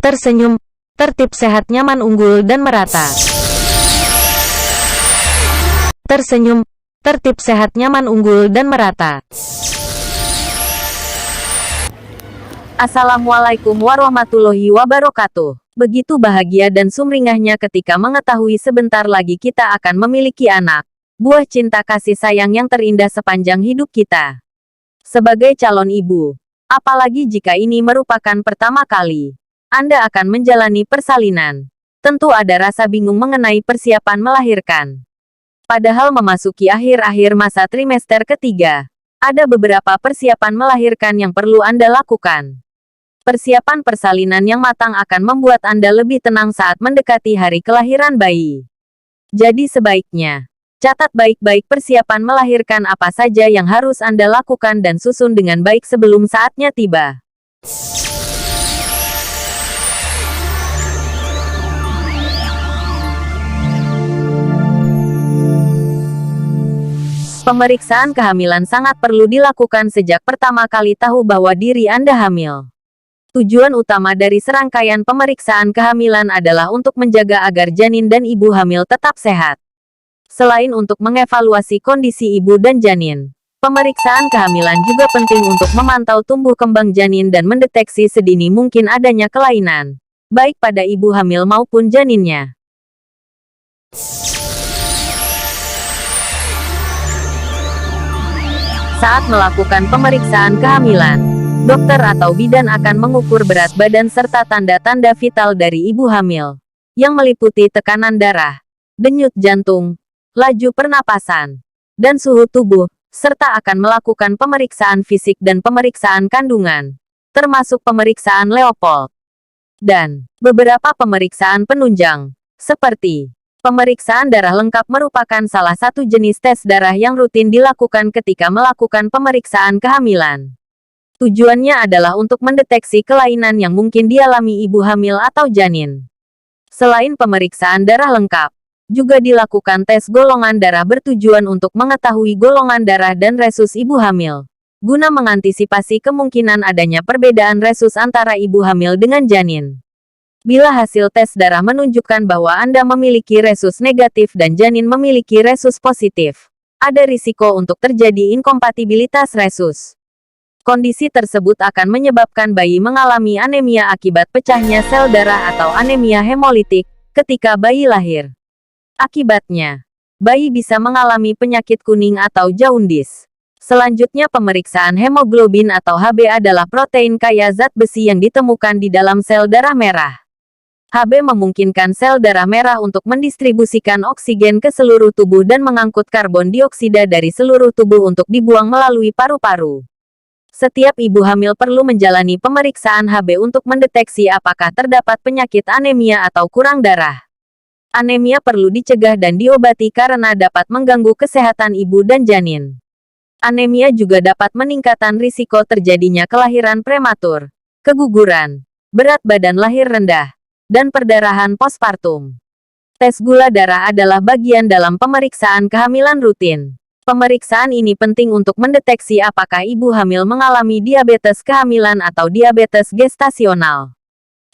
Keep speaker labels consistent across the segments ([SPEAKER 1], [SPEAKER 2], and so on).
[SPEAKER 1] Tersenyum, tertib sehat nyaman unggul dan merata. Tersenyum, tertib sehat nyaman unggul dan merata.
[SPEAKER 2] Assalamualaikum warahmatullahi wabarakatuh. Begitu bahagia dan sumringahnya ketika mengetahui sebentar lagi kita akan memiliki anak. Buah cinta kasih sayang yang terindah sepanjang hidup kita. Sebagai calon ibu, apalagi jika ini merupakan pertama kali Anda akan menjalani persalinan, tentu ada rasa bingung mengenai persiapan melahirkan. Padahal memasuki akhir-akhir masa trimester ketiga, ada beberapa persiapan melahirkan yang perlu Anda lakukan. Persiapan persalinan yang matang akan membuat Anda lebih tenang saat mendekati hari kelahiran bayi. Jadi sebaiknya, catat baik-baik persiapan melahirkan apa saja yang harus Anda lakukan dan susun dengan baik sebelum saatnya tiba. Pemeriksaan kehamilan sangat perlu dilakukan sejak pertama kali tahu bahwa diri Anda hamil. Tujuan utama dari serangkaian pemeriksaan kehamilan adalah untuk menjaga agar janin dan ibu hamil tetap sehat. Selain untuk mengevaluasi kondisi ibu dan janin, pemeriksaan kehamilan juga penting untuk memantau tumbuh kembang janin dan mendeteksi sedini mungkin adanya kelainan, baik pada ibu hamil maupun janinnya. Saat melakukan pemeriksaan kehamilan, dokter atau bidan akan mengukur berat badan serta tanda-tanda vital dari ibu hamil, yang meliputi tekanan darah, denyut jantung, laju pernapasan, dan suhu tubuh, serta akan melakukan pemeriksaan fisik dan pemeriksaan kandungan, termasuk pemeriksaan Leopold, dan beberapa pemeriksaan penunjang, seperti pemeriksaan darah lengkap merupakan salah satu jenis tes darah yang rutin dilakukan ketika melakukan pemeriksaan kehamilan. Tujuannya adalah untuk mendeteksi kelainan yang mungkin dialami ibu hamil atau janin. Selain pemeriksaan darah lengkap, juga dilakukan tes golongan darah bertujuan untuk mengetahui golongan darah dan resus ibu hamil, guna mengantisipasi kemungkinan adanya perbedaan resus antara ibu hamil dengan janin. Bila hasil tes darah menunjukkan bahwa Anda memiliki resus negatif dan janin memiliki resus positif, ada risiko untuk terjadi inkompatibilitas resus. Kondisi tersebut akan menyebabkan bayi mengalami anemia akibat pecahnya sel darah atau anemia hemolitik ketika bayi lahir. Akibatnya, bayi bisa mengalami penyakit kuning atau jaundice. Selanjutnya pemeriksaan hemoglobin atau Hb adalah protein kaya zat besi yang ditemukan di dalam sel darah merah. Hb memungkinkan sel darah merah untuk mendistribusikan oksigen ke seluruh tubuh dan mengangkut karbon dioksida dari seluruh tubuh untuk dibuang melalui paru-paru. Setiap ibu hamil perlu menjalani pemeriksaan Hb untuk mendeteksi apakah terdapat penyakit anemia atau kurang darah. Anemia perlu dicegah dan diobati karena dapat mengganggu kesehatan ibu dan janin. Anemia juga dapat meningkatkan risiko terjadinya kelahiran prematur, keguguran, berat badan lahir rendah, dan perdarahan postpartum. Tes gula darah adalah bagian dalam pemeriksaan kehamilan rutin. Pemeriksaan ini penting untuk mendeteksi apakah ibu hamil mengalami diabetes kehamilan atau diabetes gestasional.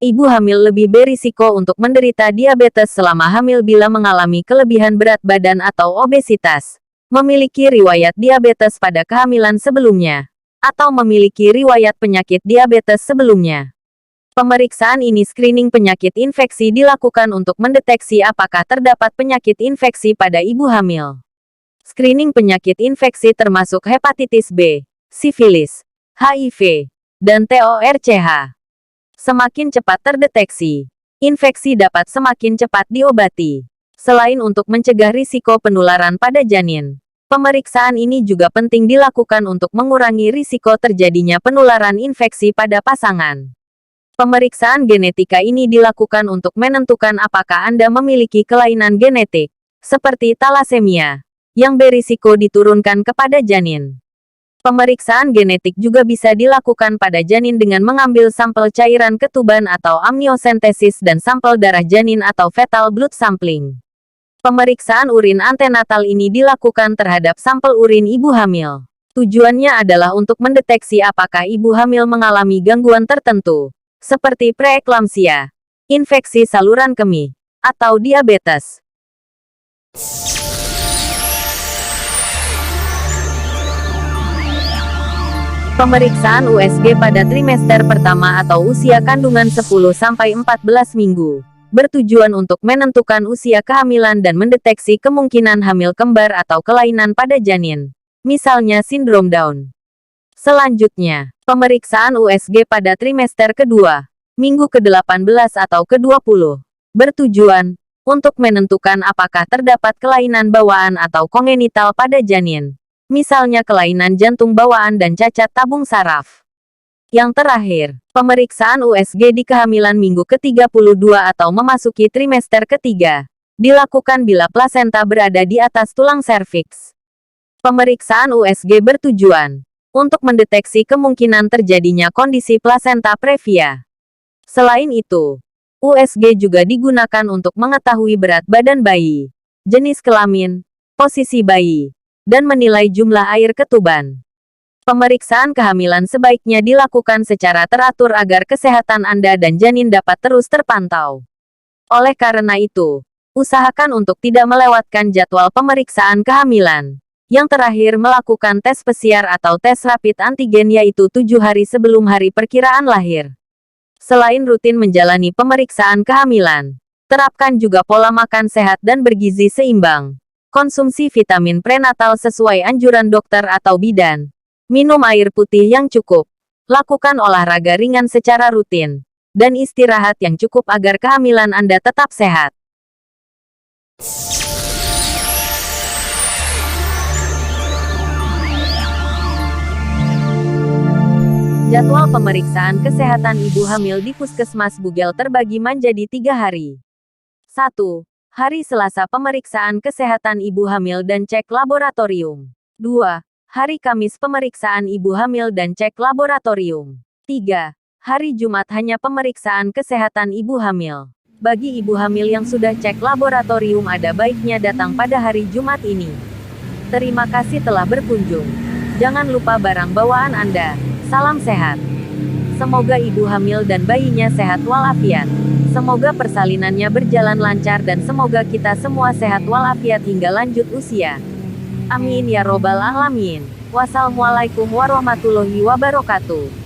[SPEAKER 2] Ibu hamil lebih berisiko untuk menderita diabetes selama hamil bila mengalami kelebihan berat badan atau obesitas, memiliki riwayat diabetes pada kehamilan sebelumnya, atau memiliki riwayat penyakit diabetes sebelumnya. Pemeriksaan ini screening penyakit infeksi dilakukan untuk mendeteksi apakah terdapat penyakit infeksi pada ibu hamil. Screening penyakit infeksi termasuk hepatitis B, sifilis, HIV, dan TORCH. Semakin cepat terdeteksi, infeksi dapat semakin cepat diobati. Selain untuk mencegah risiko penularan pada janin, pemeriksaan ini juga penting dilakukan untuk mengurangi risiko terjadinya penularan infeksi pada pasangan. Pemeriksaan genetika ini dilakukan untuk menentukan apakah Anda memiliki kelainan genetik, seperti talasemia, yang berisiko diturunkan kepada janin. Pemeriksaan genetik juga bisa dilakukan pada janin dengan mengambil sampel cairan ketuban atau amniosentesis dan sampel darah janin atau fetal blood sampling. Pemeriksaan urin antenatal ini dilakukan terhadap sampel urin ibu hamil. Tujuannya adalah untuk mendeteksi apakah ibu hamil mengalami gangguan tertentu, seperti preeklamsia, infeksi saluran kemih, atau diabetes. Pemeriksaan USG pada trimester pertama atau usia kandungan 10-14 minggu, bertujuan untuk menentukan usia kehamilan dan mendeteksi kemungkinan hamil kembar atau kelainan pada janin, misalnya sindrom Down. Selanjutnya, pemeriksaan USG pada trimester kedua, minggu ke-18 atau ke-20, bertujuan untuk menentukan apakah terdapat kelainan bawaan atau kongenital pada janin, misalnya kelainan jantung bawaan dan cacat tabung saraf. Yang terakhir, pemeriksaan USG di kehamilan minggu ke-32 atau memasuki trimester ketiga, dilakukan bila plasenta berada di atas tulang serviks. Pemeriksaan USG bertujuan untuk mendeteksi kemungkinan terjadinya kondisi plasenta previa. Selain itu, USG juga digunakan untuk mengetahui berat badan bayi, jenis kelamin, posisi bayi, dan menilai jumlah air ketuban. Pemeriksaan kehamilan sebaiknya dilakukan secara teratur agar kesehatan Anda dan janin dapat terus terpantau. Oleh karena itu, usahakan untuk tidak melewatkan jadwal pemeriksaan kehamilan. Yang terakhir melakukan tes PCR atau tes rapid antigen yaitu 7 hari sebelum hari perkiraan lahir. Selain rutin menjalani pemeriksaan kehamilan, terapkan juga pola makan sehat dan bergizi seimbang. Konsumsi vitamin prenatal sesuai anjuran dokter atau bidan. Minum air putih yang cukup. Lakukan olahraga ringan secara rutin. Dan istirahat yang cukup agar kehamilan Anda tetap sehat. Jadwal pemeriksaan kesehatan ibu hamil di Puskesmas Bugel terbagi menjadi 3 hari. 1. Hari Selasa pemeriksaan kesehatan ibu hamil dan cek laboratorium. 2. Hari Kamis pemeriksaan ibu hamil dan cek laboratorium. 3. Hari Jumat hanya pemeriksaan kesehatan ibu hamil. Bagi ibu hamil yang sudah cek laboratorium ada baiknya datang pada hari Jumat ini. Terima kasih telah berkunjung. Jangan lupa barang bawaan Anda. Salam sehat. Semoga ibu hamil dan bayinya sehat walafiat. Semoga persalinannya berjalan lancar dan semoga kita semua sehat walafiat hingga lanjut usia. Amin ya robbal alamin. Wassalamualaikum warahmatullahi wabarakatuh.